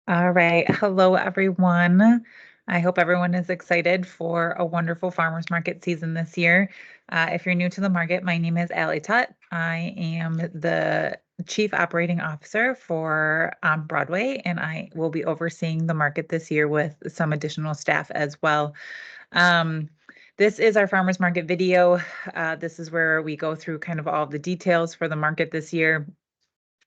All right. Hello, everyone. I hope everyone is excited for a wonderful farmers market season this year. If you're new to the market, my name is Allie Tutt. I am the Chief Operating Officer for Broadway, and I will be overseeing the market this year with some additional staff as well. Um, this is our farmers market video. This is where we go through kind of all the details for the market this year.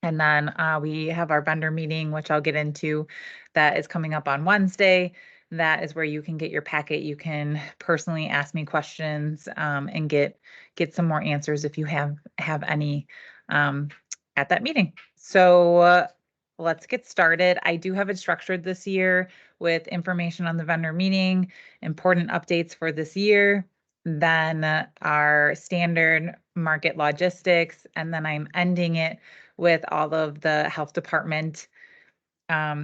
And then we have our vendor meeting, which I'll get into, that is coming up on Wednesday. That is where you can get your packet. You can personally ask me questions and get some more answers if you have any um, at that meeting. So let's get started. I do have it structured this year with information on the vendor meeting, important updates for this year, then our standard market logistics, and then I'm ending it with all of the health department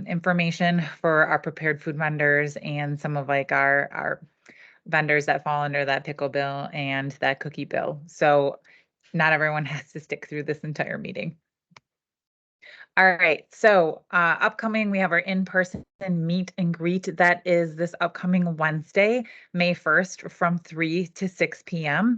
information for our prepared food vendors and some of like our vendors that fall under that pickle bill and that cookie bill. So not everyone has to stick through this entire meeting. All right, so upcoming, we have our in-person meet and greet. That is this upcoming Wednesday, May 1st from 3 to 6 p.m.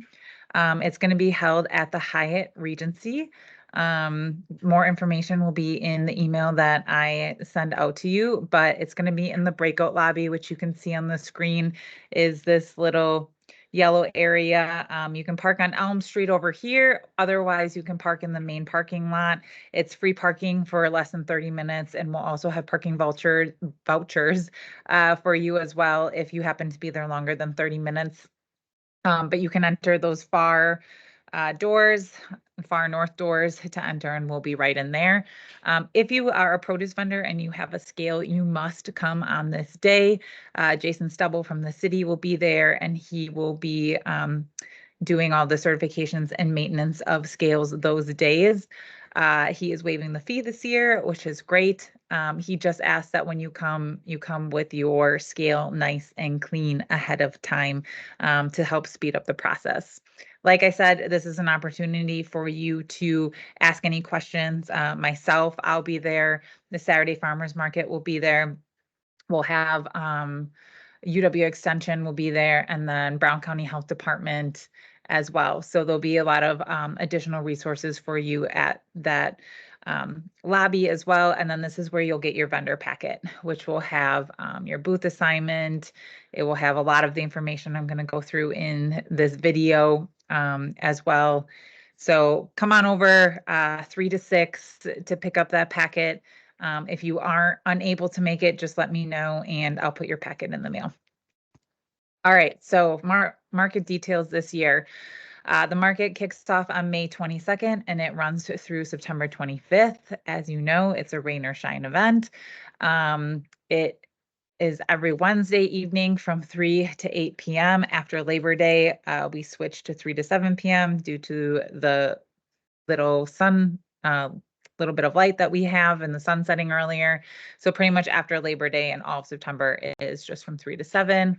It's going to be held at the Hyatt Regency. More information will be in the email that I send out to you, but it's going to be in the breakout lobby, which you can see on the screen is this little yellow area. You can park on Elm Street over here. Otherwise, you can park in the main parking lot. It's free parking for less than 30 minutes, and we'll also have parking vouchers for you as well if you happen to be there longer than 30 minutes. But you can enter those far north doors to enter, and we'll be right in there. If you are a produce vendor and you have a scale, you must come on this day. Jason Stubble from the city will be there, and he will be doing all the certifications and maintenance of scales those days. He is waiving the fee this year, which is great. He just asked that when you come with your scale nice and clean ahead of time to help speed up the process. Like I said, this is an opportunity for you to ask any questions. Myself, I'll be there. The Saturday Farmers Market will be there. We'll have UW Extension will be there, and then Brown County Health Department as well. So there'll be a lot of additional resources for you at that lobby as well. And then this is where you'll get your vendor packet, which will have your booth assignment. It will have a lot of the information I'm going to go through in this video as well. So come on over 3 to 6 to pick up that packet. If you are unable to make it, just let me know and I'll put your packet in the mail. All right, so market details this year. The market kicks off on May 22nd and it runs through September 25th. As you know, it's a rain or shine event. It is every Wednesday evening from 3 to 8 p.m. After Labor Day, we switch to 3 to 7 p.m. due to the little little bit of light that we have and the sun setting earlier. So pretty much after Labor Day and all of September is just from 3 to 7.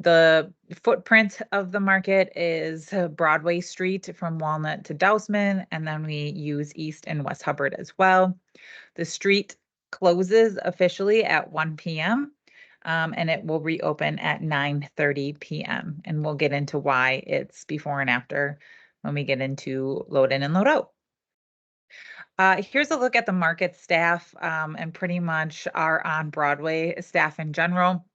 The footprint of the market is Broadway Street from Walnut to Dousman, and then we use East and West Hubbard as well. The street closes officially at 1 p.m. And it will reopen at 9:30 p.m. And we'll get into why it's before and after when we get into load in and load out. Here's a look at the market staff and pretty much our on Broadway staff in general.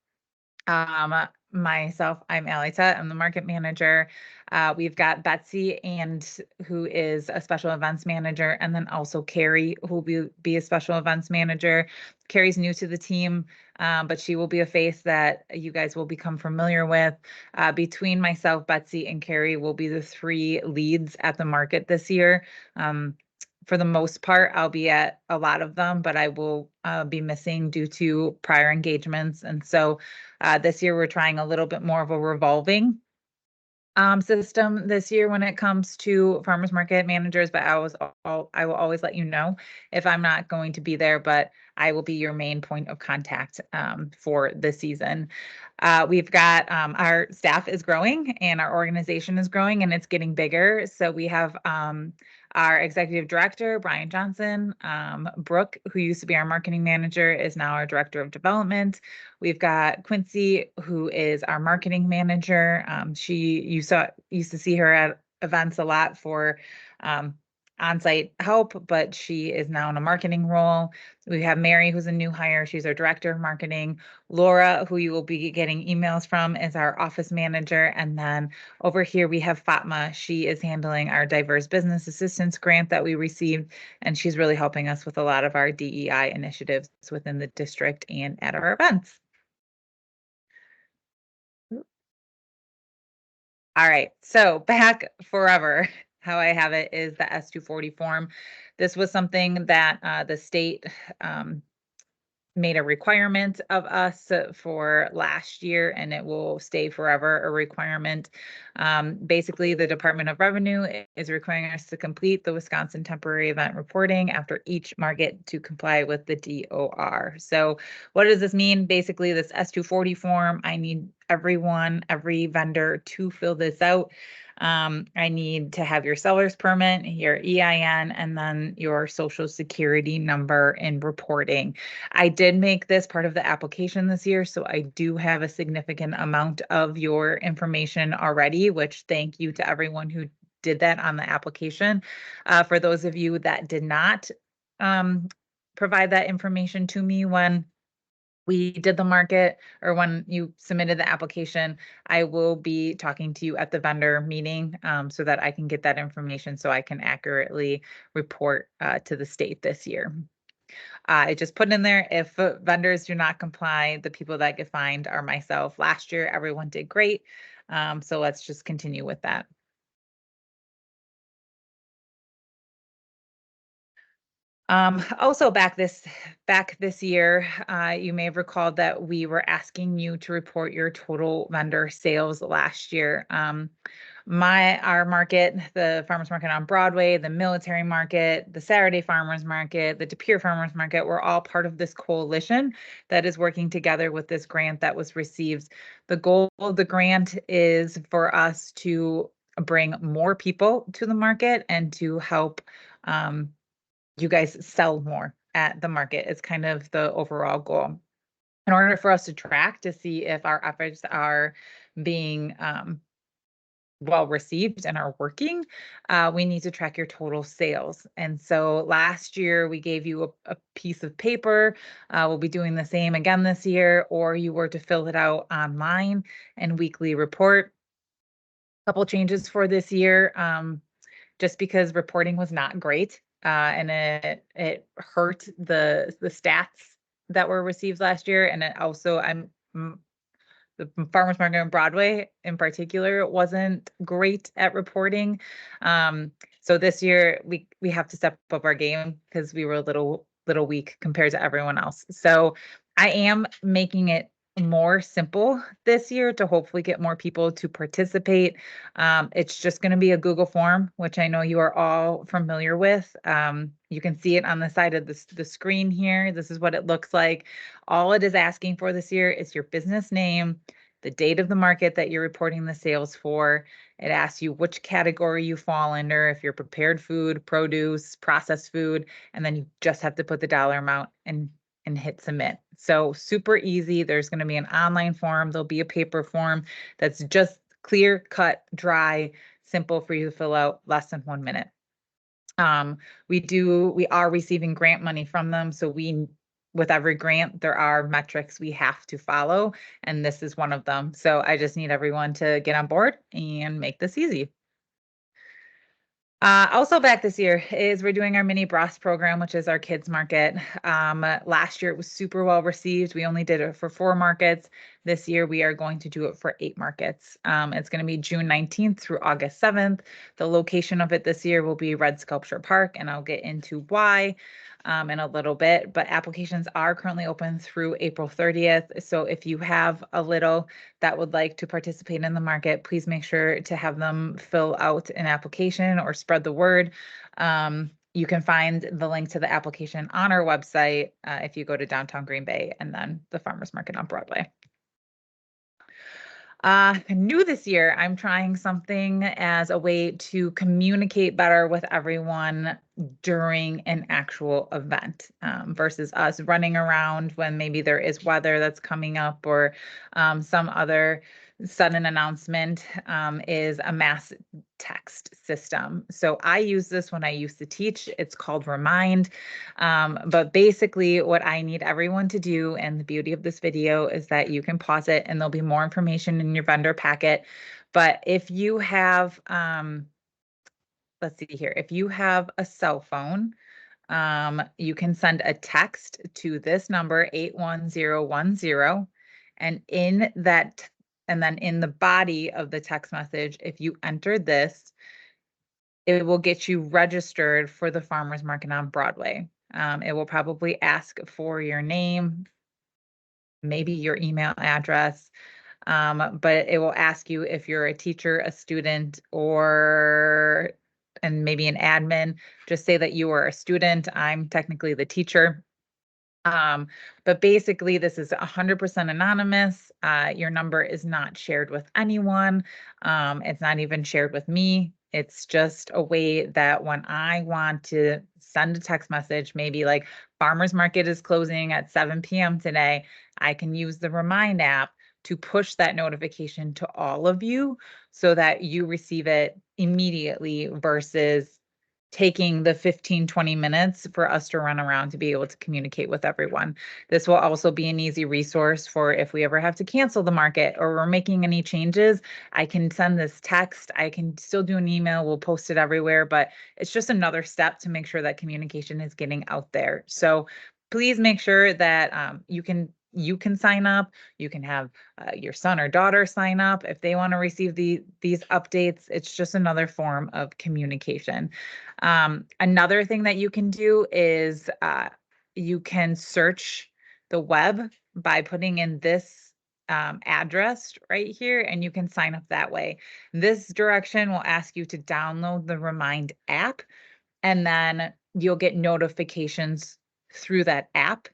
Myself, I'm Allie Tutt. I'm the market manager. We've got Betsy who is a special events manager, and then also Carrie, who will be a special events manager. Carrie's new to the team, but she will be a face that you guys will become familiar with. Between myself, Betsy, and Carrie will be the 3 leads at the market this year. For the most part, I'll be at a lot of them, but I will be missing due to prior engagements. And so this year we're trying a little bit more of a revolving system this year when it comes to farmers market managers, but I will always let you know if I'm not going to be there, but I will be your main point of contact for this season. We've got our staff is growing and our organization is growing and it's getting bigger. So we have our executive director, Brian Johnson. Brooke, who used to be our marketing manager, is now our director of development. We've got Quincy, who is our marketing manager. Used to see her at events a lot for on-site help, but she is now in a marketing role. We have Mary, who's a new hire. She's our director of marketing. Laura, who you will be getting emails from, is our office manager. And then over here, we have Fatma. She is handling our diverse business assistance grant that we received, and she's really helping us with a lot of our DEI initiatives within the district and at our events. All right, so back forever. How I have it is the S-240 form. This was something that the state made a requirement of us for last year, and it will stay forever a requirement. Basically, the Department of Revenue is requiring us to complete the Wisconsin temporary event reporting after each market to comply with the DOR. So what does this mean? Basically, this S-240 form, I need every vendor to fill this out. I need to have your seller's permit, your EIN, and then your social security number in reporting. I did make this part of the application this year, so I do have a significant amount of your information already, which thank you to everyone who did that on the application. For those of you that did not provide that information to me when we did the market or when you submitted the application, I will be talking to you at the vendor meeting so that I can get that information so I can accurately report to the state this year. I just put in there if vendors do not comply, the people that get fined are myself. Last year, everyone did great. So let's just continue with that. Also back this year, you may have recalled that we were asking you to report your total vendor sales last year. Our market, the farmers market on Broadway, the military market, the Saturday farmers market, the De Pere farmers market, we're all part of this coalition that is working together with this grant that was received. The goal of the grant is for us to bring more people to the market and to help you guys sell more at the market. It's kind of the overall goal. In order for us to track to see if our efforts are being well received and are working, we need to track your total sales. And so last year we gave you a piece of paper. We'll be doing the same again this year, or you were to fill it out online and weekly report. A couple changes for this year, just because reporting was not great, and it hurt the stats that were received last year, and it also the farmers market on Broadway in particular wasn't great at reporting. So this year we have to step up our game because we were a little weak compared to everyone else. So I am making it more simple this year to hopefully get more people to participate. It's just going to be a Google form, which I know you are all familiar with. You can see it on the side of the screen here. This is what it looks like. All it is asking for this year is your business name, the date of the market that you're reporting the sales for. It asks you which category you fall under, if you're prepared food, produce, processed food, and then you just have to put the dollar amount and hit submit. So super easy. There's going to be an online form. There'll be a paper form that's just clear, cut, dry, simple for you to fill out, less than 1 minute. We are receiving grant money from them. So with every grant, there are metrics we have to follow, and this is one of them. So I just need everyone to get on board and make this easy. Also back this year is we're doing our mini Bros program, which is our kids market. Last year it was super well received. We only did it for 4 markets. This year we are going to do it for 8 markets. It's going to be June 19th through August 7th. The location of it this year will be Red Sculpture Park, and I'll get into why in a little bit, but applications are currently open through April 30th. So if you have a little that would like to participate in the market, please make sure to have them fill out an application or spread the word. You can find the link to the application on our website if you go to downtown Green Bay and then the farmers market on Broadway. New this year, I'm trying something as a way to communicate better with everyone during an actual event, versus us running around when maybe there is weather that's coming up or some other sudden announcement, is a mass text system. So I use this when I used to teach. It's called Remind. But basically what I need everyone to do, and the beauty of this video is that you can pause it and there'll be more information in your vendor packet. But if you have, let's see here, if you have a cell phone, you can send a text to this number, 81010, and then in the body of the text message, if you enter this, it will get you registered for the farmers market on Broadway. It will probably ask for your name, maybe your email address, but it will ask you if you're a teacher, a student, and maybe an admin. Just say that you are a student. I'm technically the teacher. But basically, this is 100% anonymous. Your number is not shared with anyone. It's not even shared with me. It's just a way that when I want to send a text message, maybe like farmers market is closing at 7 p.m. today, I can use the Remind app to push that notification to all of you so that you receive it immediately versus taking the 15-20 minutes for us to run around to be able to communicate with everyone. This will also be an easy resource for if we ever have to cancel the market or we're making any changes. I can send this text. I can still do an email. We'll post it everywhere, but it's just another step to make sure that communication is getting out there. So please make sure that you can sign up. You can have your son or daughter sign up if they want to receive these updates. It's just another form of communication. Another thing that you can do is you can search the web by putting in this address right here, and you can sign up that way. This direction will ask you to download the Remind app, and then you'll get notifications through that app,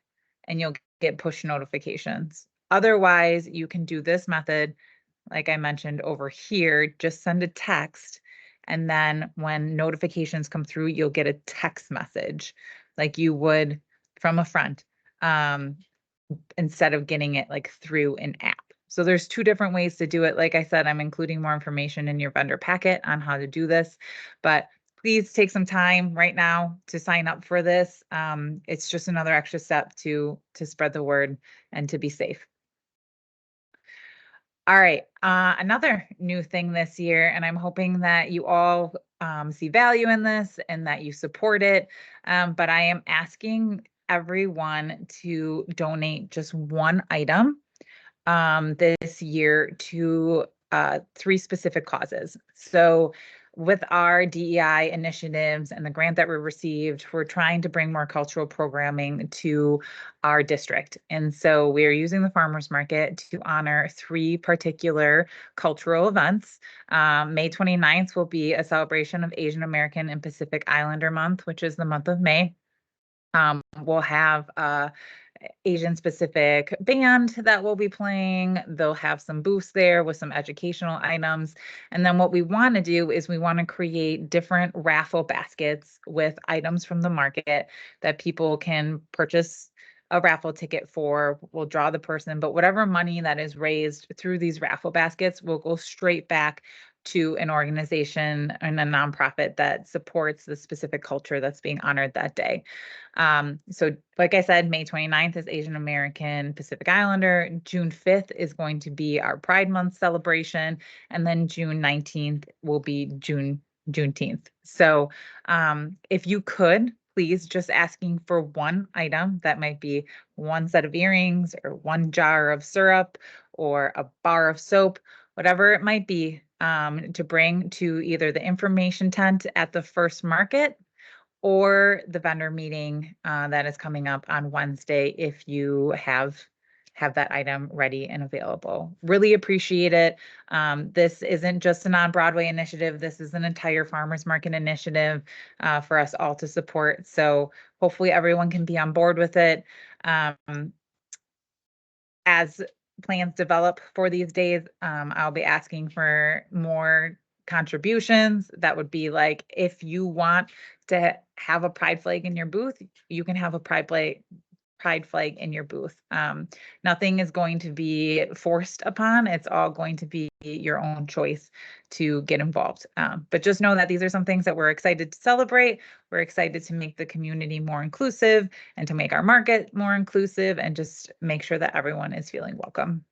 and you'll get push notifications. Otherwise, you can do this method, like I mentioned over here, just send a text. And then when notifications come through, you'll get a text message like you would from a friend, instead of getting it like through an app. So there's two different ways to do it. Like I said, I'm including more information in your vendor packet on how to do this, but please take some time right now to sign up for this. It's just another extra step to spread the word and to be safe. All right, another new thing this year, and I'm hoping that you all see value in this and that you support it. But I am asking everyone to donate just one item this year to 3 specific causes. So with our DEI initiatives and the grant that we received, we're trying to bring more cultural programming to our district. And so we're using the farmers market to honor 3 particular cultural events. May 29th will be a celebration of Asian American and Pacific Islander Month, which is the month of May. We'll have Asian specific band that will be playing. They'll have some booths there with some educational items. And then what we want to do is we want to create different raffle baskets with items from the market that people can purchase a raffle ticket for. We'll draw the person, but whatever money that is raised through these raffle baskets will go straight back to an organization and a nonprofit that supports the specific culture that's being honored that day. So like I said, May 29th is Asian American Pacific Islander. June 5th is going to be our Pride Month celebration. And then June 19th will be Juneteenth. So if you could, please, just asking for one item, that might be one set of earrings or one jar of syrup or a bar of soap, whatever it might be, to bring to either the information tent at the first market or the vendor meeting that is coming up on Wednesday if you have that item ready and available. Really appreciate it. This isn't just a non-Broadway initiative. This is an entire farmers market initiative for us all to support. So hopefully everyone can be on board with it. As plans develop for these days, I'll be asking for more contributions. That would be like, if you want to have a pride flag in your booth, you can have a pride flag in your booth. Nothing is going to be forced upon. It's all going to be your own choice to get involved. But just know that these are some things that we're excited to celebrate. We're excited to make the community more inclusive and to make our market more inclusive and just make sure that everyone is feeling welcome.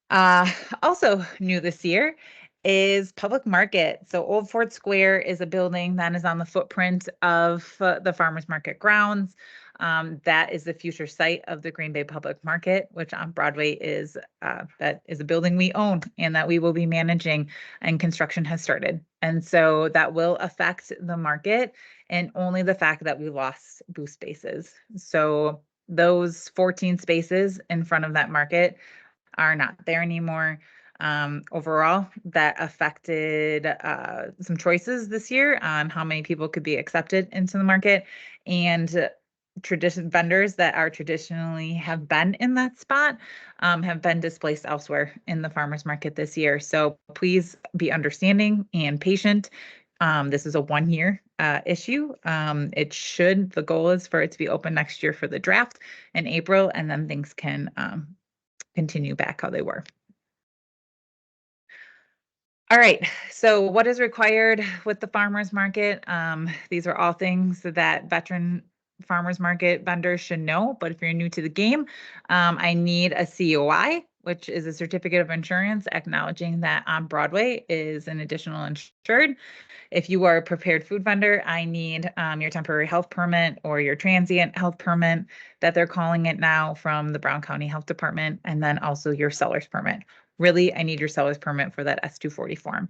Uh, Also new this year is Public Market. So Old Fort Square is a building that is on the footprint of the Farmers Market grounds. That is the future site of the Green Bay Public Market, which on Broadway is that is a building we own and that we will be managing, and construction has started. And so that will affect the market, and only the fact that we lost booth spaces. So those 14 spaces in front of that market are not there anymore. Overall, that affected some choices this year on how many people could be accepted into the market, and tradition vendors that are traditionally have been in that spot have been displaced elsewhere in the farmers market this year. So please be understanding and patient. This is a 1-year issue. The goal is for it to be open next year for the draft in April, and then things can continue back how they were. All right, so what is required with the farmers market? These are all things that veteran farmers market vendors should know, but if you're new to the game, I need a COI, which is a certificate of insurance acknowledging that on Broadway is an additional insured. If you are a prepared food vendor, I need your temporary health permit or your transient health permit that they're calling it now from the Brown County Health Department, and then also your seller's permit. Really, I need your seller's permit for that S-240 form.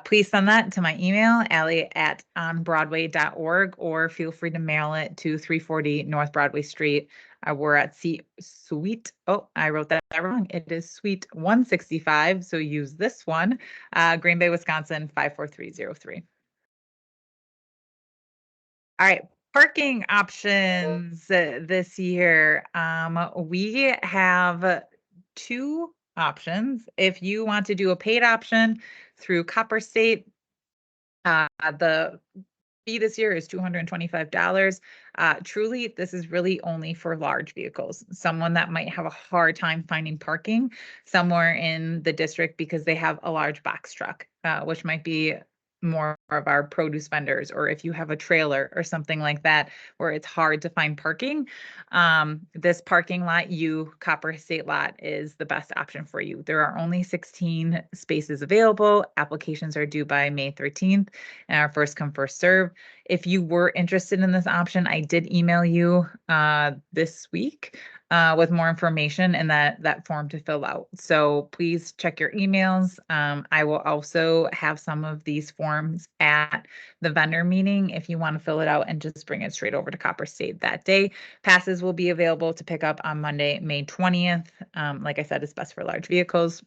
Please send that to my email, allie@onbroadway.org, or feel free to mail it to 340 North Broadway Street. We're at Suite, I wrote that wrong. It is Suite 165, so use this one, Green Bay, Wisconsin, 54303. All right, parking options this year. We have 2 options. If you want to do a paid option through Copper State, the fee this year is $225. Truly, this is really only for large vehicles. Someone that might have a hard time finding parking somewhere in the district because they have a large box truck, which might be more of our produce vendors, or if you have a trailer or something like that where it's hard to find parking, this parking lot, Copper State lot, is the best option for you. There are only 16 spaces available. Applications are due by May 13th, and our first come, first serve. If you were interested in this option, I did email you this week with more information and that form to fill out. So please check your emails. I will also have some of these forms at the vendor meeting if you want to fill it out and just bring it straight over to Copper State that day. Passes will be available to pick up on Monday, May 20th. Like I said, it's best for large vehicles.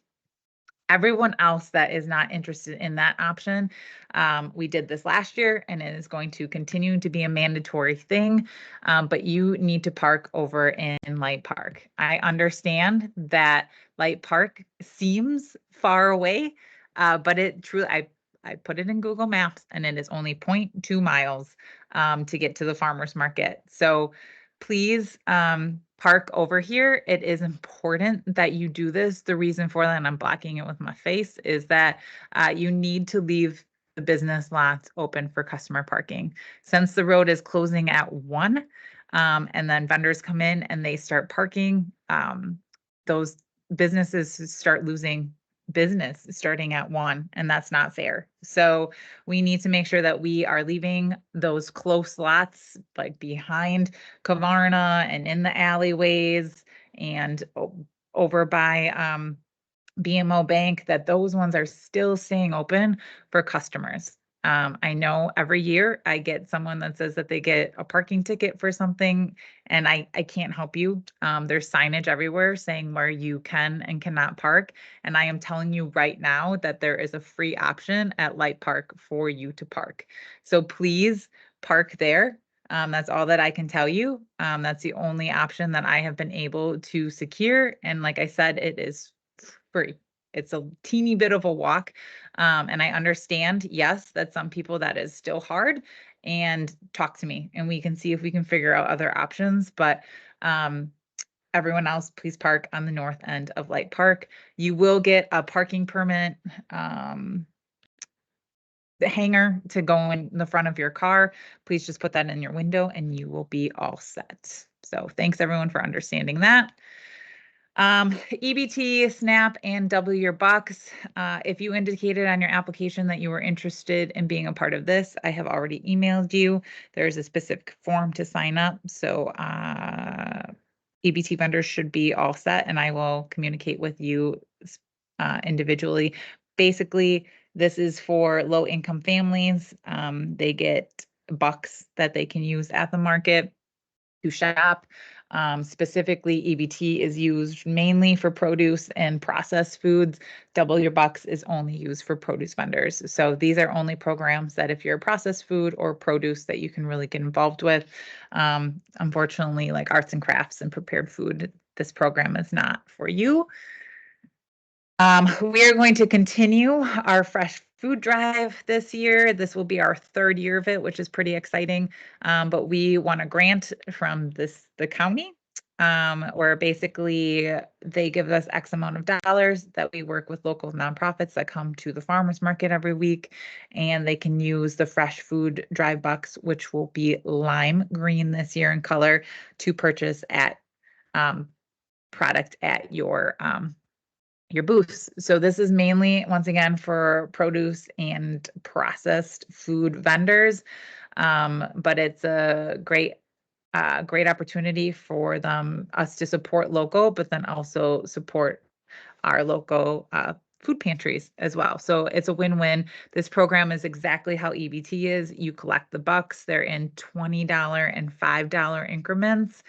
Everyone else that is not interested in that option, we did this last year, and it is going to continue to be a mandatory thing, but you need to park over in Light Park. I understand that Light Park seems far away, but it truly, I put it in Google Maps, and it is only 0.2 miles to get to the farmer's market. So please park over here. It is important that you do this. The reason for that, and I'm blocking it with my face, is that you need to leave the business lots open for customer parking. Since the road is closing at 1, and then vendors come in and they start parking, those businesses start losing business starting at 1, and that's not fair. So we need to make sure that we are leaving those close lots, like behind Kavarna and in the alleyways and over by BMO Bank, that those ones are still staying open for customers. I know every year I get someone that says that they get a parking ticket for something, and I can't help you. There's signage everywhere saying where you can and cannot park. And I am telling you right now that there is a free option at Light Park for you to park. So please park there. That's all that I can tell you. That's the only option that I have been able to secure. And like I said, it is free. It's a teeny bit of a walk. And I understand, yes, that some people that is still hard, and talk to me and we can see if we can figure out other options. But everyone else, please park on the north end of Light Park. You will get a parking permit. The hanger to go in the front of your car. Please just put that in your window and you will be all set. So thanks everyone for understanding that. EBT, SNAP, and double your bucks. If you indicated on your application that you were interested in being a part of this, I have already emailed you. There's a specific form to sign up. So EBT vendors should be all set, and I will communicate with you individually. Basically, this is for low income families. They get bucks that they can use at the market to shop. Specifically, EBT is used mainly for produce and processed foods. Double Your Bucks is only used for produce vendors. So these are only programs that if you're processed food or produce that you can really get involved with. Unfortunately, like arts and crafts and prepared food, this program is not for you. We are going to continue our fresh food drive this year. This will be our third year of it, which is pretty exciting. But we won a grant from the county, where basically they give us X amount of dollars that we work with local nonprofits that come to the farmers market every week, and they can use the fresh food drive bucks, which will be lime green this year in color, to purchase at product at your booths. So this is mainly, once again, for produce and processed food vendors. But it's a great opportunity for us to support local, but then also support our local food pantries as well. So it's a win-win. This program is exactly how EBT is. You collect the bucks. They're in $20 and $5 increments.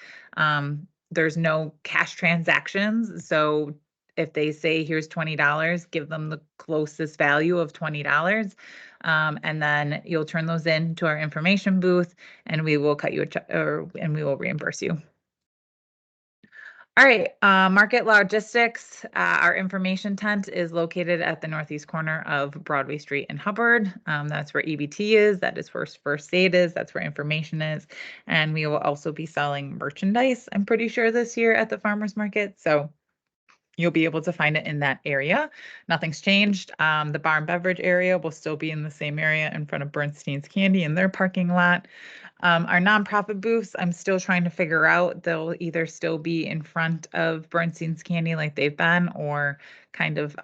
There's no cash transactions. So if they say here's $20, give them the closest value of $20. And then you'll turn those in to our information booth and we will cut you a check, and we will reimburse you. All right, Market Logistics, our information tent is located at the northeast corner of Broadway Street in Hubbard. That's where EBT is, that is where First Aid is, that's where information is. And we will also be selling merchandise, I'm pretty sure, this year at the farmer's market. So you'll be able to find it in that area. Nothing's changed. The bar and beverage area will still be in the same area in front of Bernstein's Candy in their parking lot. Our nonprofit booths, I'm still trying to figure out. They'll either still be in front of Bernstein's Candy like they've been, or kind of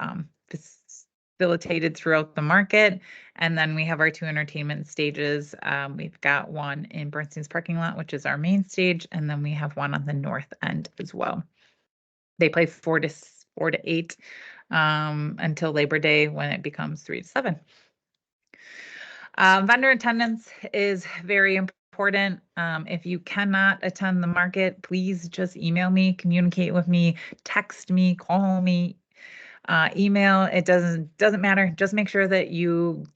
facilitated throughout the market. And then we have our two entertainment stages. We've got one in Bernstein's parking lot, which is our main stage, and then we have one on the north end as well. They play 4 to 8 until Labor Day, when it becomes 3 to 7. Vendor attendance is very important. If you cannot attend the market, please just email me, communicate with me, text me, call me, email. It doesn't matter. Just make sure that you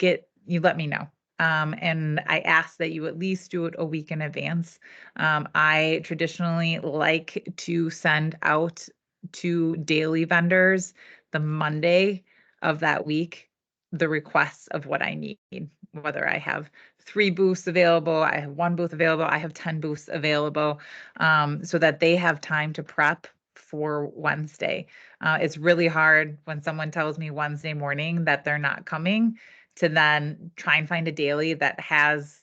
let me know. And I ask that you at least do it a week in advance. I traditionally like to send out to daily vendors the Monday of that week the requests of what I need, whether I have 3 booths available, I have 1 booth available, I have 10 booths available, so that they have time to prep for Wednesday. It's really hard when someone tells me Wednesday morning that they're not coming, to then try and find a daily that has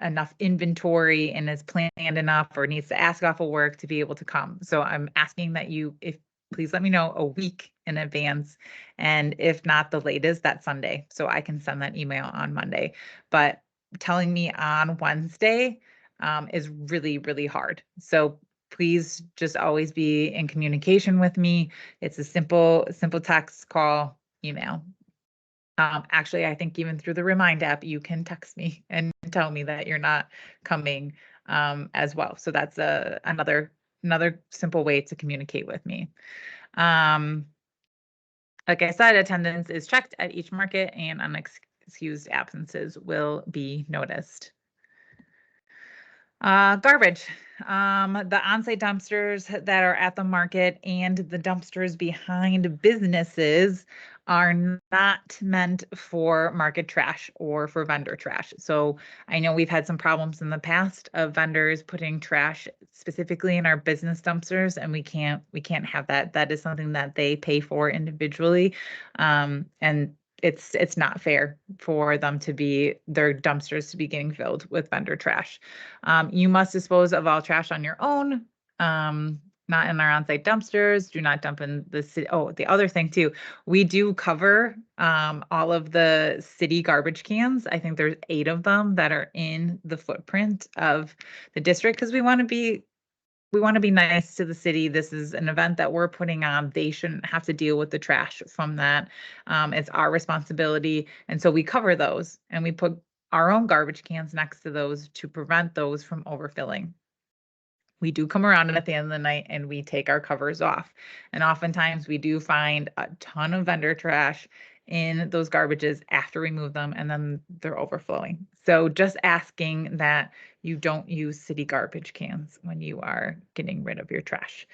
enough inventory and is planned enough or needs to ask off of work to be able to come. So I'm asking that please let me know a week in advance, and if not the latest, that Sunday, so I can send that email on Monday. But telling me on Wednesday is really, really hard. So please just always be in communication with me. It's a simple text, call, email. Actually, I think even through the Remind app, you can text me and tell me that you're not coming as well. So that's another simple way to communicate with me. Like I said, attendance is checked at each market and unexcused absences will be noticed. Garbage. The on-site dumpsters that are at the market and the dumpsters behind businesses are not meant for market trash or for vendor trash. So I know we've had some problems in the past of vendors putting trash specifically in our business dumpsters, and we can't have that. That is something that they pay for individually. And it's not fair for them to be their dumpsters to be getting filled with vendor trash. You must dispose of all trash on your own, not in our on-site dumpsters. Do not dump in the city. Oh, the other thing too, we do cover all of the city garbage cans. I think there's 8 of them that are in the footprint of the district because we want to be nice to the city. This is an event that we're putting on. They shouldn't have to deal with the trash from that. It's our responsibility. And so we cover those and we put our own garbage cans next to those to prevent those from overfilling. We do come around at the end of the night and we take our covers off. And oftentimes we do find a ton of vendor trash in those garbages after we move them and then they're overflowing. So just asking that you don't use city garbage cans when you are getting rid of your trash.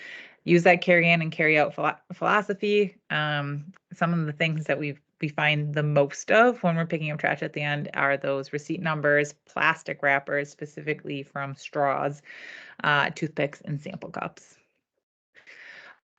Use that carry in and carry out philosophy. Some of the things that we find the most of when we're picking up trash at the end are those receipt numbers, plastic wrappers, specifically from straws, toothpicks, and sample cups.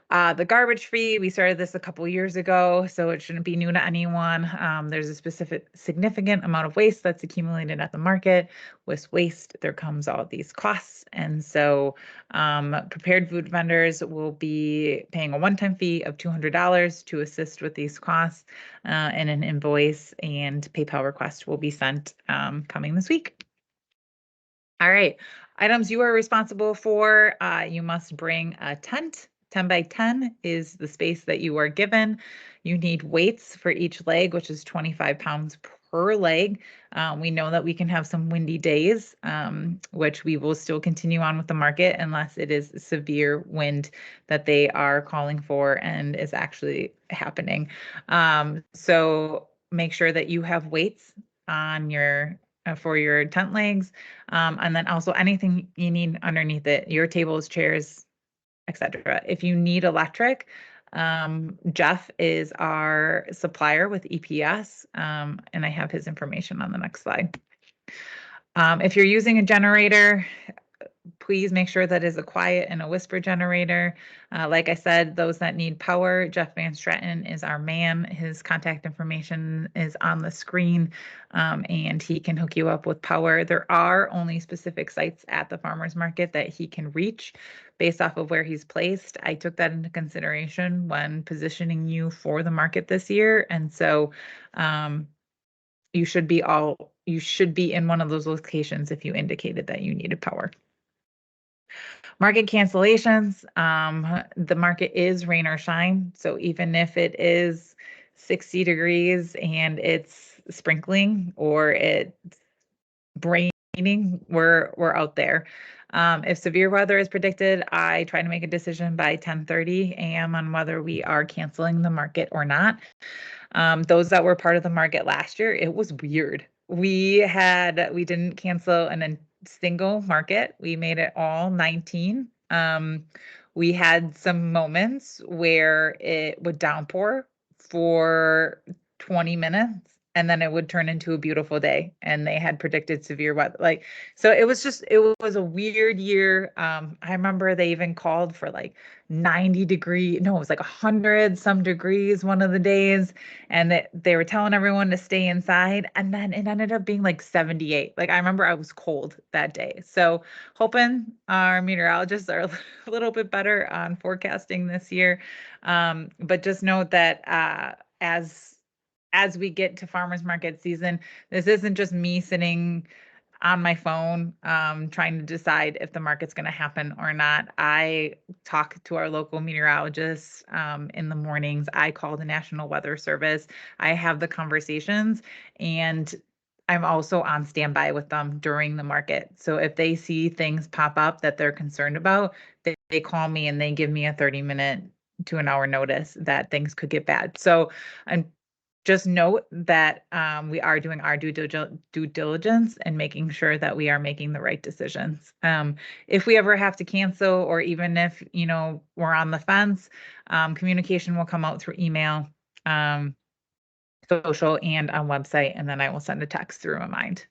The garbage fee, we started this a couple years ago, so it shouldn't be new to anyone. There's a significant amount of waste that's accumulated at the market. With waste, there comes all these costs. And so prepared food vendors will be paying a one-time fee of $200 to assist with these costs, and an invoice and PayPal request will be sent coming this week. All right, items you are responsible for. You must bring a tent. 10 by 10 is the space that you are given. You need weights for each leg, which is 25 pounds per leg. We know that we can have some windy days, which we will still continue on with the market unless it is severe wind that they are calling for and is actually happening. So make sure that you have weights on your for your tent legs, and then also anything you need underneath it, your tables, chairs, etc. If you need electric, Jeff is our supplier with EPS, and I have his information on the next slide. If you're using a generator, please make sure that is a quiet and a whisper generator. Like I said, those that need power, Jeff Van Stratton is our man. His contact information is on the screen, and he can hook you up with power. There are only specific sites at the farmers market that he can reach based off of where he's placed. I took that into consideration when positioning you for the market this year. And so you should be in one of those locations if you indicated that you needed power. Market cancellations, the market is rain or shine. So even if it is 60 degrees and it's sprinkling or it's raining, we're out there. If severe weather is predicted, I try to make a decision by 10:30 a.m. on whether we are canceling the market or not. Those that were part of the market last year, it was weird. We didn't cancel a single market. We made it all 19. We had some moments where it would downpour for 20 minutes and then it would turn into a beautiful day, and they had predicted severe weather. So it was a weird year. I remember they even called for like 90-degree, no, it was like 100 some degrees one of the days, and they were telling everyone to stay inside, and then it ended up being like 78. Like I remember I was cold that day. So hoping our meteorologists are a little bit better on forecasting this year. But just note that as we get to farmers market season, this isn't just me sitting on my phone trying to decide if the market's going to happen or not. I talk to our local meteorologists in the mornings. I call the National Weather Service. I have the conversations, and I'm also on standby with them during the market. So if they see things pop up that they're concerned about, they call me and they give me a 30-minute to an hour notice that things could get bad. So just note that we are doing our due diligence and making sure that we are making the right decisions. If we ever have to cancel, or even if, we're on the fence, communication will come out through email, social, and on website, and then I will send a text through Remind.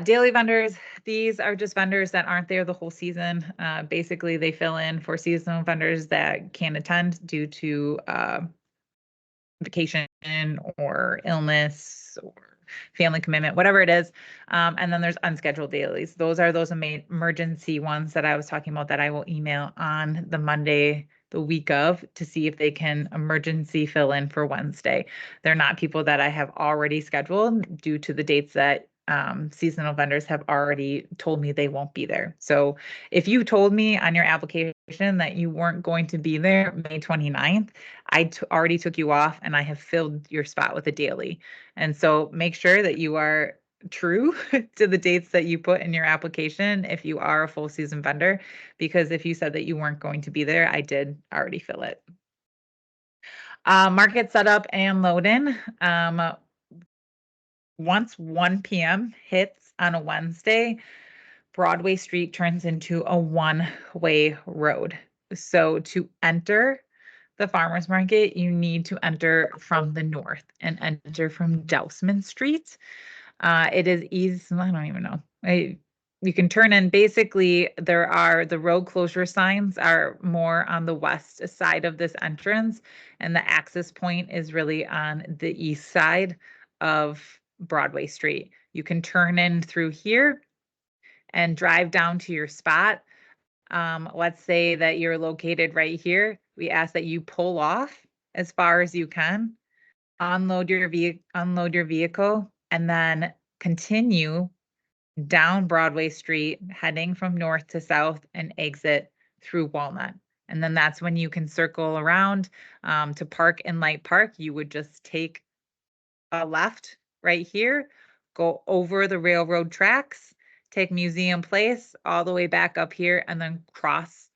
Daily vendors, these are just vendors that aren't there the whole season. Basically, they fill in for seasonal vendors that can't attend due to vacation or illness or family commitment, whatever it is. And then there's unscheduled dailies. Those are those emergency ones that I was talking about that I will email on the Monday, the week of, to see if they can emergency fill in for Wednesday. They're not people that I have already scheduled due to the dates that seasonal vendors have already told me they won't be there. So if you told me on your application that you weren't going to be there May 29th, I already took you off and I have filled your spot with a daily. And so make sure that you are true to the dates that you put in your application if you are a full season vendor, because if you said that you weren't going to be there, I did already fill it. Market setup and load in. Once 1 p.m. hits on a Wednesday, Broadway Street turns into a one-way road. So to enter the farmer's market, you need to enter from the north and enter from Dousman Street. It is easy. I don't even know. You can turn in. Basically, the road closure signs are more on the west side of this entrance, and the access point is really on the east side of Broadway Street. You can turn in through here and drive down to your spot. Let's say that you're located right here. We ask that you pull off as far as you can, unload your vehicle, and then continue down Broadway Street, heading from north to south, and exit through Walnut. And then that's when you can circle around to park in Light Park. You would just take a left right here, go over the railroad tracks, take Museum Place all the way back up here, and then cross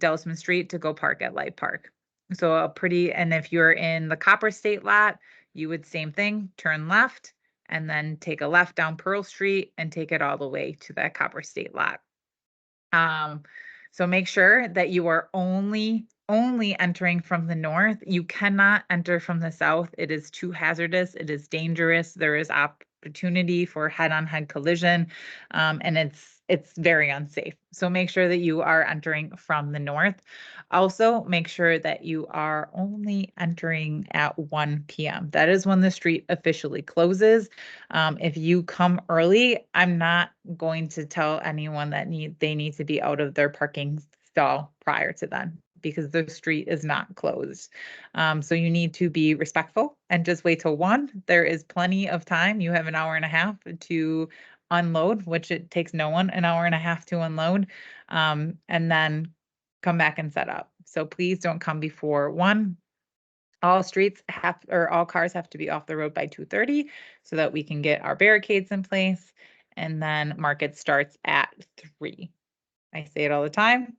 Dousman Street to go park at Light Park. So and if you're in the Copper State lot, you would same thing, turn left and then take a left down Pearl Street and take it all the way to that Copper State lot. So make sure that you are only entering from the north. You cannot enter from the south. It is too hazardous. It is dangerous. There is opportunity for head-on-head collision, and it's very unsafe. So make sure that you are entering from the north. Also, make sure that you are only entering at 1 p.m. That is when the street officially closes. If you come early, I'm not going to tell anyone that they need to be out of their parking stall prior to then, because the street is not closed. So you need to be respectful and just wait till 1. There is plenty of time. You have an hour and a half to unload, which it takes no one an hour and a half to unload, and then come back and set up. So please don't come before 1. All cars have to be off the road by 2:30 so that we can get our barricades in place. And then market starts at 3. I say it all the time.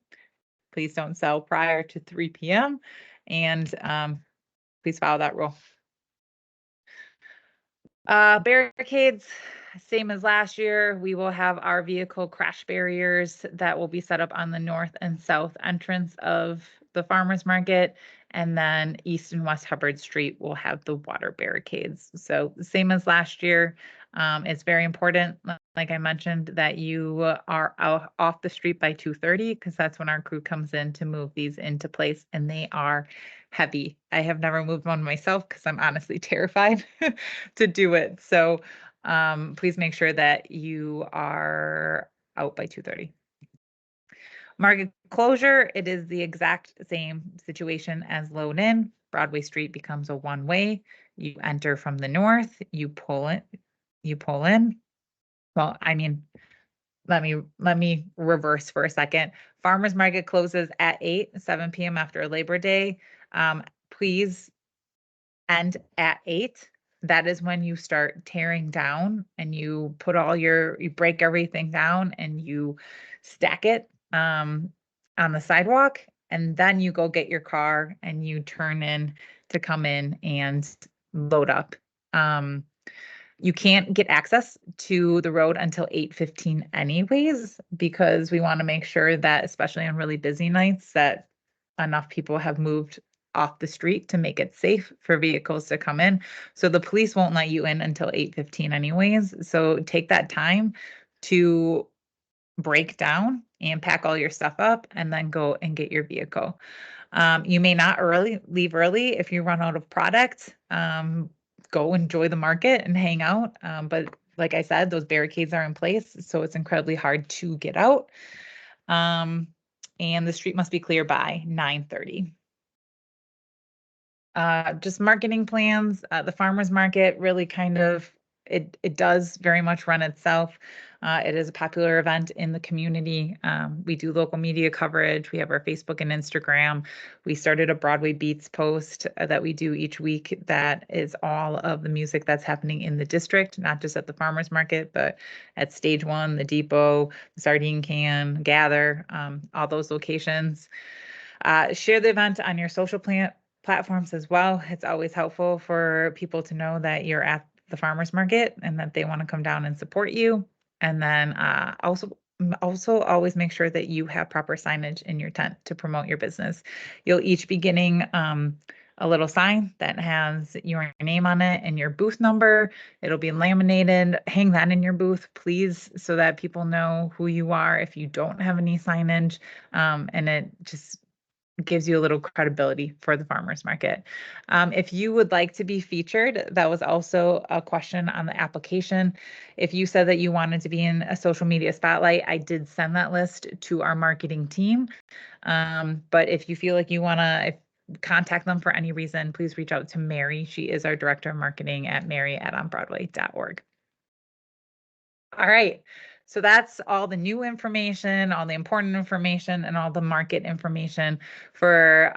Please don't sell prior to 3 p.m. And please follow that rule. Barricades, same as last year. We will have our vehicle crash barriers that will be set up on the north and south entrance of the farmers market. And then East and West Hubbard Street will have the water barricades. So the same as last year. It's very important, like I mentioned, that you are out off the street by 2:30, because that's when our crew comes in to move these into place, and they are heavy. I have never moved one myself because I'm honestly terrified to do it. So please make sure that you are out by 2:30. Market closure, it is the exact same situation as load in. Broadway Street becomes a one-way. You enter from the north, you pull in. Well, I mean, let me reverse for a second. Farmers market closes at 7 p.m. after Labor Day. Please end at 8. That is when you start tearing down and you break everything down and you stack it on the sidewalk, and then you go get your car and you turn in to come in and load up. You can't get access to the road until 8:15 anyways, because we want to make sure that, especially on really busy nights, that enough people have moved off the street to make it safe for vehicles to come in. So the police won't let you in until 8:15 anyways. So take that time to break down and pack all your stuff up and then go and get your vehicle. You may not leave early if you run out of product. Go enjoy the market and hang out. But like I said, those barricades are in place, so it's incredibly hard to get out. And the street must be clear by 9:30. Just marketing plans. The farmers market really kind of it does very much run itself. It is a popular event in the community. We do local media coverage. We have our Facebook and Instagram. We started a Broadway Beats post that we do each week that is all of the music that's happening in the district, not just at the farmers market, but at Stage One, the Depot, the Sardine Can, Gather, all those locations. Share the event on your social platforms as well. It's always helpful for people to know that you're at the farmers market and that they want to come down and support you. And then also always make sure that you have proper signage in your tent to promote your business. You'll each be getting a little sign that has your name on it and your booth number. It'll be laminated. Hang that in your booth, please, so that people know who you are if you don't have any signage. And it just gives you a little credibility for the farmers market. If you would like to be featured, that was also a question on the application. If you said that you wanted to be in a social media spotlight, I did send that list to our marketing team. But if you feel like you want to contact them for any reason, please reach out to Mary. She is our director of marketing at mary@onbroadway.org. All right. So that's all the new information, all the important information, and all the market information for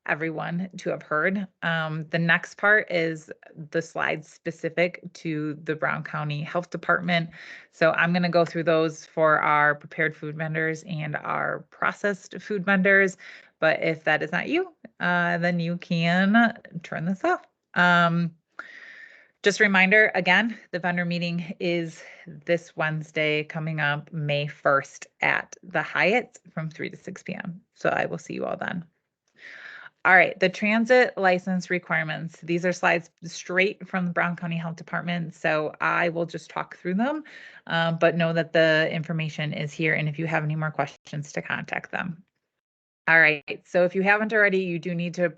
everyone to have heard. The next part is the slides specific to the Brown County Health Department. So I'm going to go through those for our prepared food vendors and our processed food vendors. But if that is not you, then you can turn this off. Just a reminder, again, the vendor meeting is this Wednesday coming up, May 1st at the Hyatt from 3 to 6 p.m. So I will see you all then. All right, the transit license requirements. These are slides straight from the Brown County Health Department, so I will just talk through them, but know that the information is here, and if you have any more questions, to contact them. All right, so if you haven't already, you do need to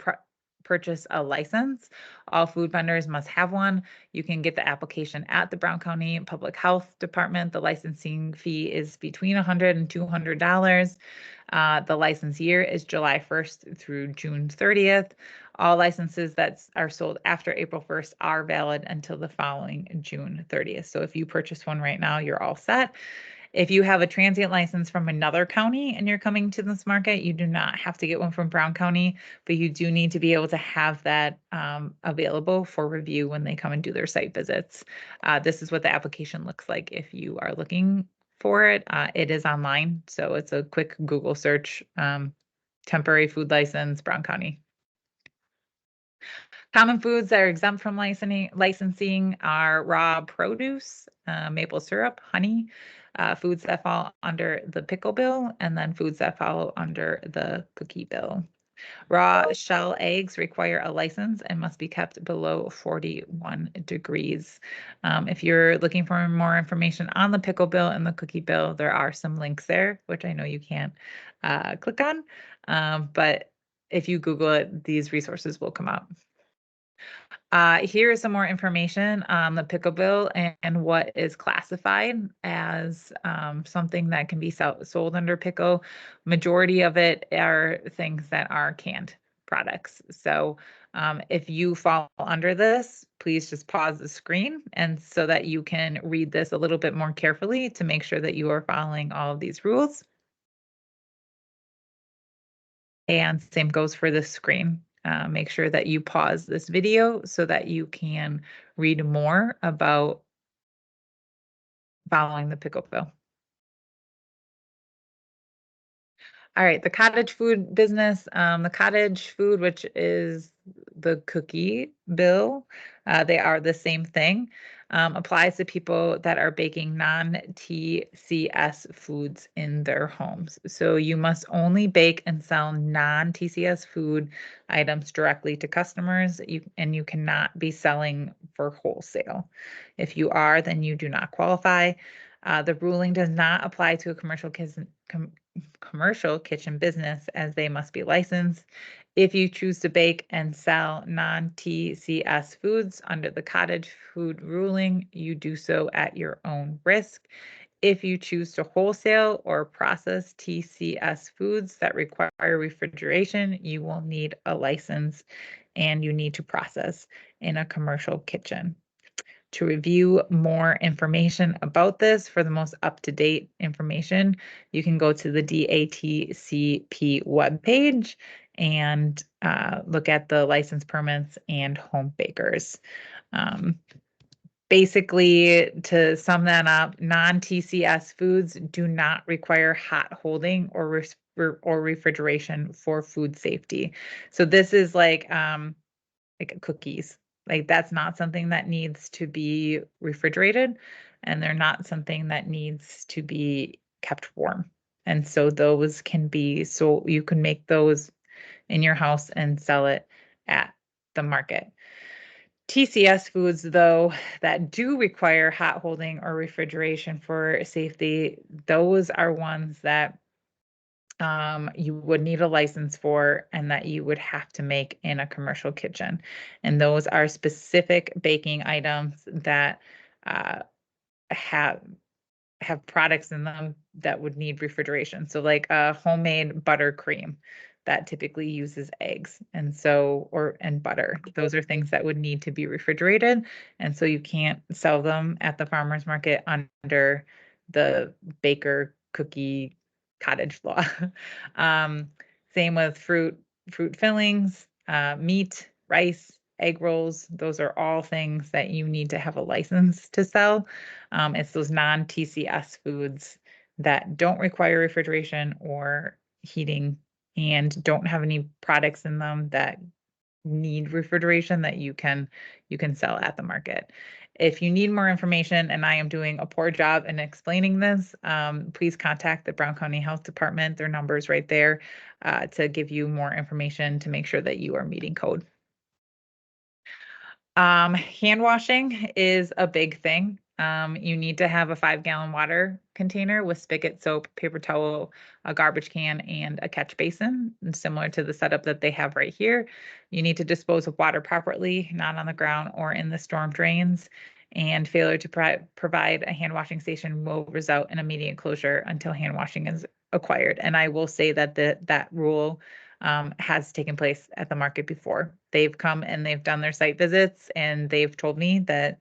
purchase a license. All food vendors must have one. You can get the application at the Brown County Public Health Department. The licensing fee is between $100 and $200. The license year is July 1st through June 30th. All licenses that are sold after April 1st are valid until the following June 30th. So if you purchase one right now, you're all set. If you have a transient license from another county and you're coming to this market, you do not have to get one from Brown County, but you do need to be able to have that available for review when they come and do their site visits. This is what the application looks like if you are looking for it. It is online, so it's a quick Google search, temporary food license, Brown County. Common foods that are exempt from licensing are raw produce, maple syrup, honey, foods that fall under the pickle bill, and then foods that fall under the cookie bill. Raw shell eggs require a license and must be kept below 41 degrees. If you're looking for more information on the pickle bill and the cookie bill, there are some links there, which I know you can't click on, but if you Google it, these resources will come up. Here is some more information on the pickle bill and what is classified as something that can be sold under pickle. Majority of it are things that are canned products. So if you fall under this, please just pause the screen and so that you can read this a little bit more carefully to make sure that you are following all of these rules. And same goes for the screen. Make sure that you pause this video so that you can read more about following the pickle bill. All right, the cottage food business, the cottage food, which is the cookie bill, they are the same thing. Applies to people that are baking non-TCS foods in their homes. So you must only bake and sell non-TCS food items directly to customers. And you cannot be selling for wholesale. If you are, then you do not qualify. The ruling does not apply to a commercial kitchen business as they must be licensed. If you choose to bake and sell non-TCS foods under the cottage food ruling, you do so at your own risk. If you choose to wholesale or process TCS foods that require refrigeration, you will need a license and you need to process in a commercial kitchen. To review more information about this, for the most up-to-date information, you can go to the DATCP webpage and look at the license permits and home bakers. Basically, to sum that up, non-TCS foods do not require hot holding or refrigeration for food safety. So this is like cookies. Like that's not something that needs to be refrigerated, and they're not something that needs to be kept warm. And so those can be, so you can make those in your house and sell it at the market. TCS foods, though, that do require hot holding or refrigeration for safety, those are ones that you would need a license for and that you would have to make in a commercial kitchen. And those are specific baking items that uh, have products in them that would need refrigeration. So like a homemade buttercream that typically uses eggs and butter. Those are things that would need to be refrigerated. And so you can't sell them at the farmer's market under the baker cookie cottage law. um, Same with fruit fillings, meat, rice, egg rolls. Those are all things that you need to have a license to sell. It's those non-TCS foods that don't require refrigeration or heating and don't have any products in them that need refrigeration that you can sell at the market. If you need more information, and I am doing a poor job in explaining this, please contact the Brown County Health Department. Their number is right there to give you more information to make sure that you are meeting code. Hand washing is a big thing. You need to have a 5-gallon water container with spigot, soap, paper towel, a garbage can, and a catch basin, similar to the setup that they have right here. You need to dispose of water properly, not on the ground or in the storm drains. And failure to provide a hand washing station will result in immediate closure until hand washing is acquired. And I will say that that rule has taken place at the market before. They've come and they've done their site visits and they've told me that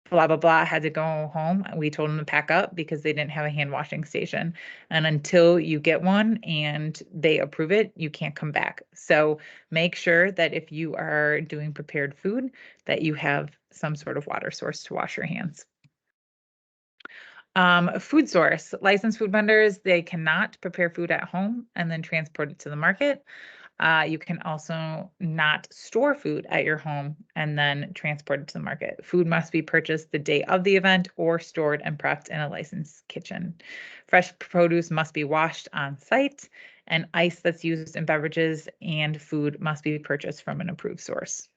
blah, blah, blah had to go home. We told them to pack up because they didn't have a hand washing station. And until you get one and they approve it, you can't come back. So make sure that if you are doing prepared food, that you have some sort of water source to wash your hands. Food source, licensed food vendors, they cannot prepare food at home and then transport it to the market. You can also not store food at your home and then transport it to the market. Food must be purchased the day of the event or stored and prepped in a licensed kitchen. Fresh produce must be washed on site, and ice that's used in beverages and food must be purchased from an approved source.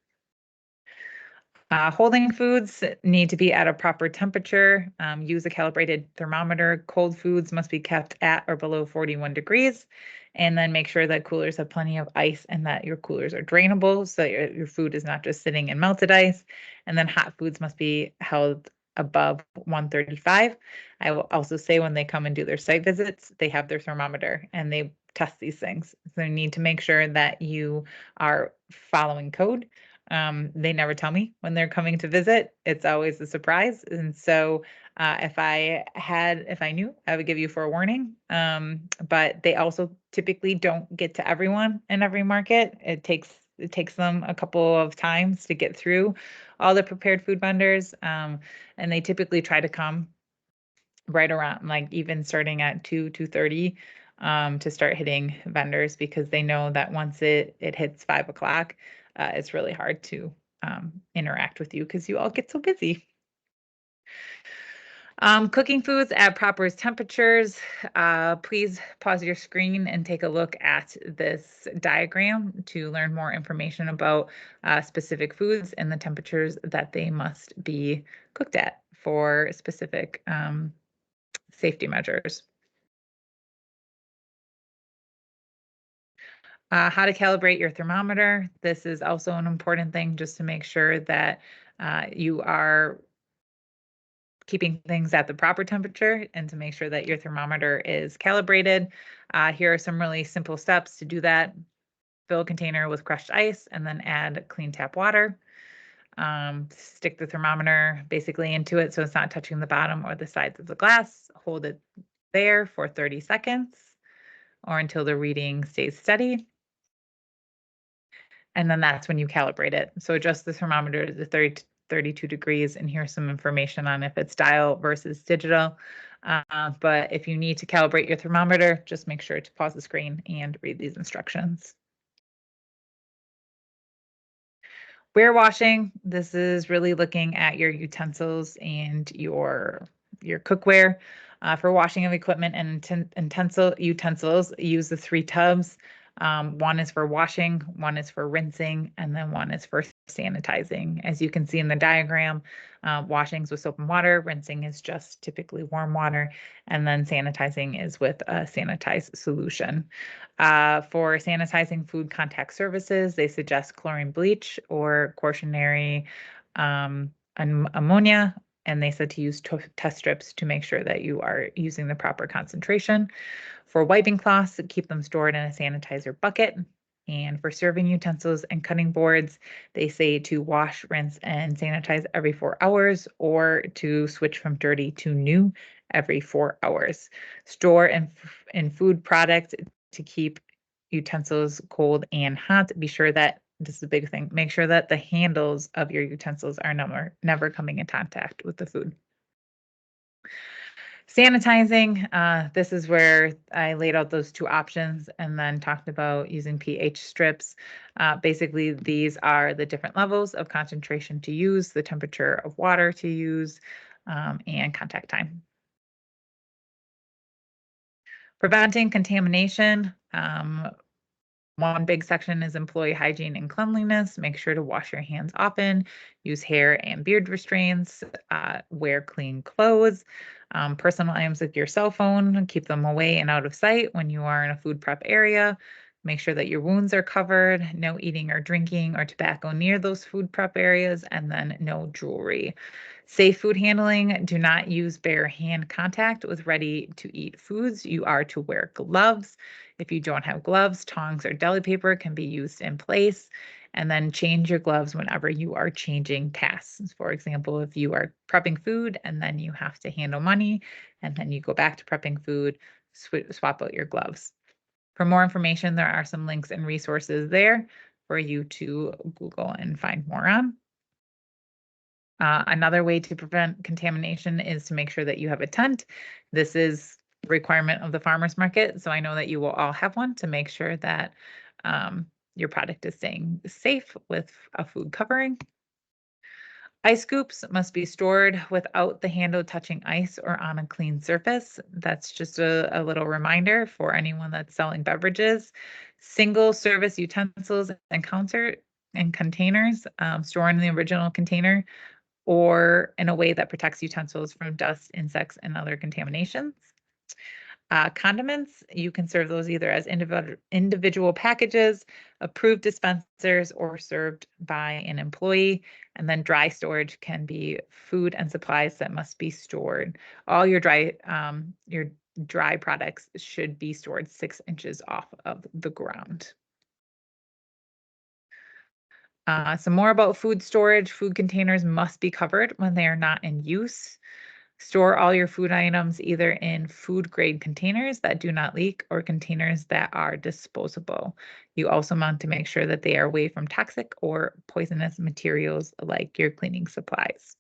Holding foods need to be at a proper temperature. Use a calibrated thermometer. Cold foods must be kept at or below 41 degrees. And then make sure that coolers have plenty of ice and that your coolers are drainable so that your food is not just sitting in melted ice. And then hot foods must be held above 135. I will also say when they come and do their site visits, they have their thermometer and they test these things. So you need to make sure that you are following code. They never tell me when they're coming to visit. It's always a surprise. And so if I knew, I would give you forewarning. But they also typically don't get to everyone in every market. It takes them a couple of times to get through all the prepared food vendors. And they typically try to come right around, like even starting at 2:30 to start hitting vendors because they know that once it hits 5 o'clock, it's really hard to interact with you because you all get so busy. Cooking foods at proper temperatures. Please pause your screen and take a look at this diagram to learn more information about specific foods and the temperatures that they must be cooked at for specific safety measures. How to calibrate your thermometer. This is also an important thing just to make sure that you are keeping things at the proper temperature and to make sure that your thermometer is calibrated. Here are some really simple steps to do that. Fill a container with crushed ice and then add clean tap water. Stick the thermometer basically into it so it's not touching the bottom or the sides of the glass. Hold it there for 30 seconds or until the reading stays steady. And then that's when you calibrate it. So adjust the thermometer to 32 degrees, and here's some information on if it's dial versus digital. But if you need to calibrate your thermometer, just make sure to pause the screen and read these instructions. Ware washing, this is really looking at your utensils and your cookware. For washing of equipment and utensils, use the 3 tubs. One is for washing, one is for rinsing, and then one is for sanitizing. As you can see in the diagram, washing is with soap and water, rinsing is just typically warm water, and then sanitizing is with a sanitized solution. For sanitizing food contact surfaces, they suggest chlorine bleach or quaternary ammonia, and they said to use test strips to make sure that you are using the proper concentration. For wiping cloths, keep them stored in a sanitizer bucket. And for serving utensils and cutting boards, they say to wash, rinse, and sanitize every 4 hours or to switch from dirty to new every 4 hours. Store in food products to keep utensils cold and hot. Be sure that this is a big thing. Make sure that the handles of your utensils are never coming in contact with the food. Sanitizing, this is where I laid out those 2 options and then talked about using pH strips. Basically, these are the different levels of concentration to use, the temperature of water to use, and contact time. Preventing contamination. One big section is employee hygiene and cleanliness. Make sure to wash your hands often, use hair and beard restraints, wear clean clothes, personal items like your cell phone, keep them away and out of sight when you are in a food prep area. Make sure that your wounds are covered, no eating or drinking or tobacco near those food prep areas, and then no jewelry. Safe food handling, do not use bare hand contact with ready to eat foods. You are to wear gloves. If you don't have gloves, tongs or deli paper can be used in place. And then change your gloves whenever you are changing tasks. For example, if you are prepping food and then you have to handle money and then you go back to prepping food, swap out your gloves. For more information, there are some links and resources there for you to Google and find more on. Another way to prevent contamination is to make sure that you have a tent. This is a requirement of the farmers market, so I know that you will all have one to make sure that your product is staying safe with a food covering. Ice scoops must be stored without the handle touching ice or on a clean surface. That's just a little reminder for anyone that's selling beverages. Single service utensils and containers, store in the original container or in a way that protects utensils from dust, insects, and other contaminations. Condiments, you can serve those either as individual packages, approved dispensers, or served by an employee. And then dry storage can be food and supplies that must be stored. All your dry products should be stored 6 inches off of the ground. Some more about food storage. Food containers must be covered when they are not in use. Store all your food items either in food grade containers that do not leak or containers that are disposable. You also want to make sure that they are away from toxic or poisonous materials like your cleaning supplies.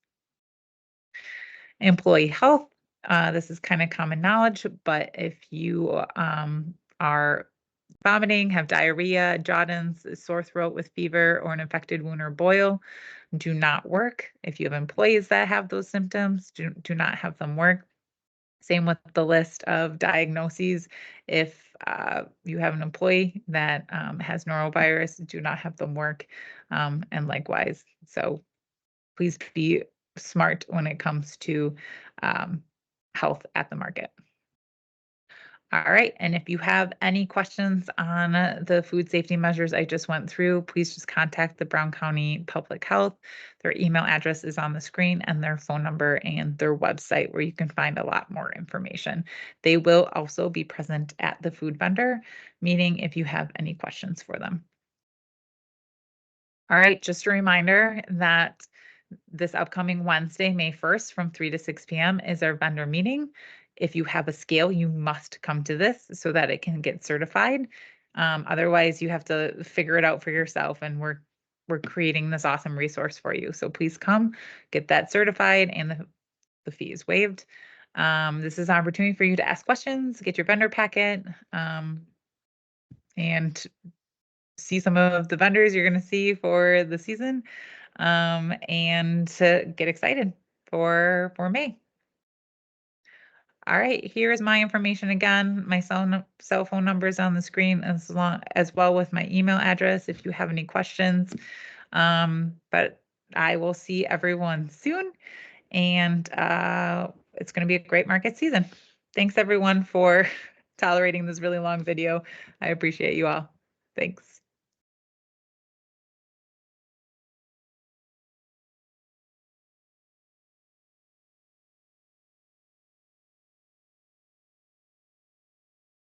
Employee health. This is kind of common knowledge, but if you are vomiting, have diarrhea, jaundice, sore throat with fever, or an infected wound or boil, do not work. If you have employees that have those symptoms, do not have them work. Same with the list of diagnoses. If you have an employee that has norovirus, do not have them work, and likewise. So please be smart when it comes to um, health at the market. All right, and if you have any questions on the food safety measures I just went through, please just contact the Brown County Public Health. Their email address is on the screen and their phone number and their website where you can find a lot more information. They will also be present at the food vendor meeting if you have any questions for them. All right, just a reminder that this upcoming Wednesday, May 1st from 3 to 6 p.m. is our vendor meeting. If you have a scale, you must come to this so that it can get certified. Otherwise, you have to figure it out for yourself, and we're creating this awesome resource for you. So please come, get that certified, and the fee is waived. This is an opportunity for you to ask questions, get your vendor packet, and see some of the vendors you're going to see for the season, and to get excited for May. All right, here's my information again. My cell phone number is on the screen as well with my email address if you have any questions. But I will see everyone soon, and it's going to be a great market season. Thanks everyone for tolerating this really long video. I appreciate you all. Thanks.